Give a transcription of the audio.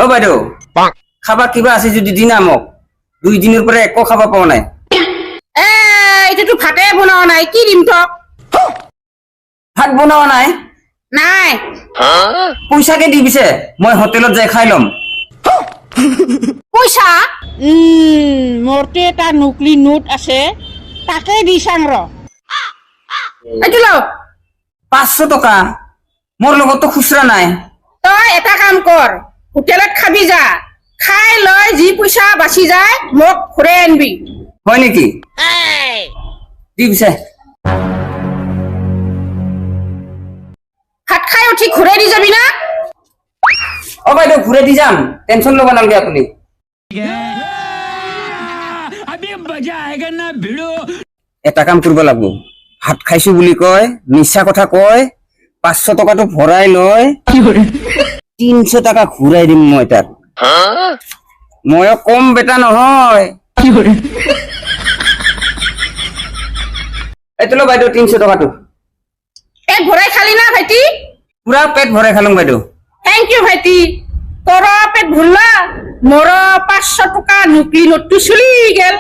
অ বাইদেউ খাবা কিবা আছে যদি দিনা মোক 2 দিনৰ পৰা একো খাবা পাও নাই এতিয়াতো ভাতে বনোৱা নাই কি দিম তক ভাত বনোৱা নাই নাই পইচাকে দি পিছে মই হোটেলত যাই খাই লম পইচা মোৰতে এটা নকলি নোট আছে তাকে দি চাং ৰ এইটো ল 500 টকা মোৰ লগতো খুচৰা নাই তই এটা কাম কৰ হোটেলত খাবি যা খাই লৈ যি পইচা বাচি যায় মোক ঘূৰাই আনবি হয় নেকি দি পিছে ভাত খাই উঠি ঘূৰাই দি যাবি না অ বাইদেউ ঘূৰাই দি যাম টেনচন ল'ব নালাগে আপুনি এটা কাম কৰিব লাগিব ভাত খাইছো বুলি কয় মিছা কথা কয় 500 টকাটো ভৰাই লয় 300 টকা ঘূৰাই দিম মই তাক মই কম বেটা নহয় এইটো লো বাইদেউ 300 টকাটো পেট ভৰাই খালি না ভাইটি পুৰা পেট ভৰাই খালং বাইদেউ থ্যাংক ইউ ভাইটি তোৰ পেট ভৰলা মোৰ 500 টাকা নকলি নোটটো চলি গেল